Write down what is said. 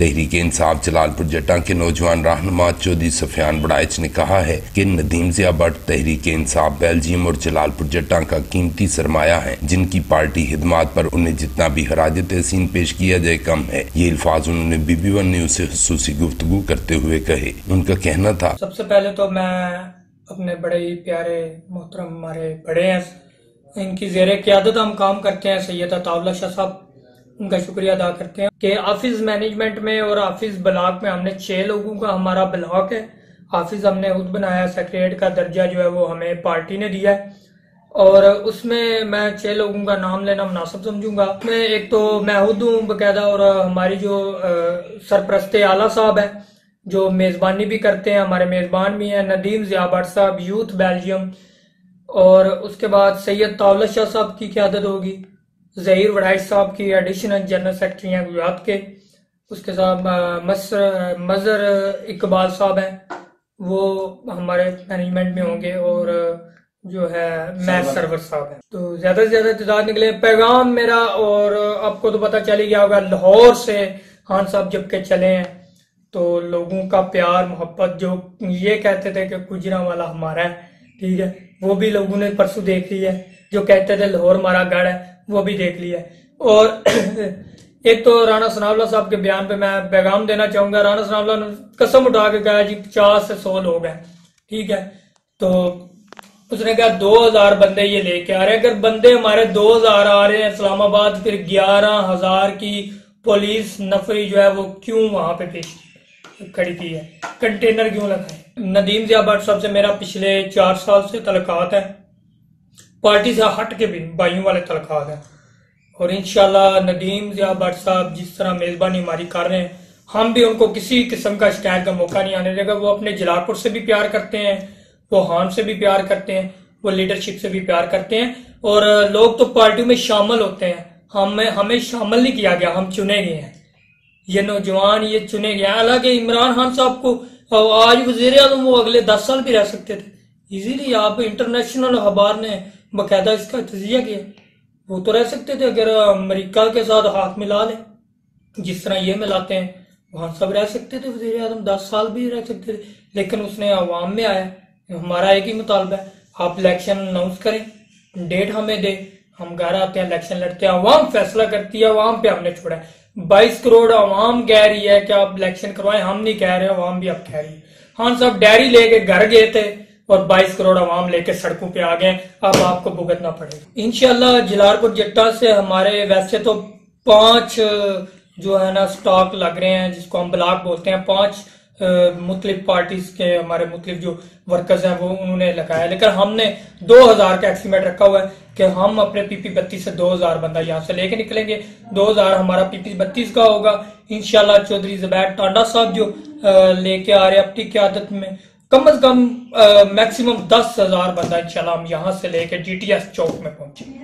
तहरीक इंसाफ जलालपुर जट्टा के नौजवान रहनुमा चौधरी सफियान बड़ाइच ने कहा है कि नदीम ज़िया भट्ट तहरीक इंसाफ बेल्जियम और जलालपुर जट्टा का कीमती सरमाया है, जिनकी पार्टी हिदमात पर उन्हें जितना भी खराज तहसीन पेश किया जाए कम है। ये अल्फाज उन्होंने BB1 न्यूज से खुसूसी गुफ्तगू करते हुए कहे। उनका कहना था, सबसे पहले तो मैं अपने बड़े ही प्यारे मोहतरम हमारे बड़े हैं, इनकी ज़ेरे क़यादत हम काम करते हैं, सैयद अताउल्लाह शाह साहब, उनका शुक्रिया अदा करते हैं कि हाफिज मैनेजमेंट में और हाफिज ब्लॉक में हमने 6 लोगों का हमारा ब्लॉक है। हाफिज हमने खुद बनाया, सेक्रेटरी का दर्जा जो है वो हमें पार्टी ने दिया है और उसमें मैं 6 लोगों का नाम लेना मुनासिब समझूंगा। उसमें एक तो मैं खुद हूँ बकायदा, और हमारी जो सरपरस्त आला साहब है जो मेज़बानी भी करते हैं, हमारे मेज़बान भी हैं, नदीम ज़िया भट्ट साहब यूथ बेल्जियम, और उसके बाद सैयद अताउल्लाह शाह साहब की क़यादत होगी, ज़हीर बड़ाइच साहब की एडिशनल जनरल सेक्रेटरी हैं गुजरात के, उसके साथ मजर इकबाल साहब हैं वो हमारे मैनेजमेंट में होंगे, और जो है मैं सरवर साहब है। तो ज्यादा से ज्यादा तादाद निकले। पैगाम मेरा, और आपको तो पता चल ही गया होगा, लाहौर से खान साहब जब के चले हैं तो लोगों का प्यार मोहब्बत, जो ये कहते थे कि गुजरांवाला हमारा है, ठीक है, वो भी लोगों ने परसों देख ली है। जो कहते थे लाहौर हमारा गढ़ है, वो भी देख लिया है। और एक तो राणा सनाउल्लाह साहब के बयान पे मैं पैगाम देना चाहूंगा। राणा सनाउल्लाह ने कसम उठा के कहा जी 50 से 100 लोग हैं, ठीक है, तो उसने कहा 2000 बंदे ये लेके आ रहे हैं। अगर बंदे हमारे 2000 आ रहे हैं इस्लामाबाद, फिर 11,000 की पुलिस नफरी जो है वो क्यों वहां पे पेश खड़ी की है, कंटेनर क्यों लगाए? नदीम ज़िया भट्ट साहब से मेरा पिछले 4 साल से तल्लुकात है, पार्टी से हट के भी भाइयों वाले तल्लुकात है, और इंशाल्लाह नदीम ज़िया भट्ट साहब जिस तरह मेजबानी हमारी कर रहे हैं, हम भी उनको किसी किस्म का शिकायत का मौका नहीं आने देगा। वो अपने जलालपुर से भी प्यार करते हैं, वो हान से भी प्यार करते हैं, वो लीडरशिप से भी प्यार करते हैं, और लोग तो पार्टी में शामिल होते हैं, हमें शामिल नहीं किया गया, हम चुने गए हैं, ये नौजवान ये चुने गए। हालांकि इमरान खान साहब को आज वज़ीर आज़म वो अगले 10 साल भी रह सकते थे इजीली। आप इंटरनेशनल अखबार ने बाकायदा इसका तजिया किया, वो तो रह सकते थे अगर अमेरिका के साथ हाथ मिला ले, जिस तरह ये मिलाते हैं, वहां सब रह सकते थे, वज़ीर आज़म 10 साल भी रह सकते थे। लेकिन उसने अवाम में आया। हमारा एक ही मुतालबा है, आप इलेक्शन अनाउंस करें, डेट हमें दे, हम घर आते हैं, इलेक्शन लड़ते हैं, अवाम फैसला करती है, अवाम पे हमने छोड़ा है। 22 करोड़ अवाम कह रही है कि आप इलेक्शन करवाएं, हम नहीं कह रहे, अवाम भी अब कह रही है। खान साहब डायरी लेके घर गए थे और 22 करोड़ अवाम लेके सड़कों पे आ गए, अब आपको भुगतना पड़ेगा। इंशाल्लाह जलालपुर जट्टा से हमारे वैसे तो 5 जो है ना स्टॉक लग रहे हैं, जिसको हम ब्लॉक बोलते हैं। 5 मुख्तलिफ पार्टीज के हमारे मुख्तलिफ जो वर्कर्स हैं वो उन्होंने लगाया, लेकिन हमने 2000 का एस्टिमेट रखा हुआ है कि हम अपने PP 32 से 2000 बंदा यहाँ से लेके निकलेंगे। 2000 हमारा PP 32 का होगा इंशाल्लाह। चौधरी ज़ुबैर टांडा साहब जो लेके आ रहे हैं अपनी क़यादत में, कम से कम मैक्सिमम 10,000 बंदा इंशाल्लाह हम यहाँ से लेके GTS चौक में पहुंचेंगे।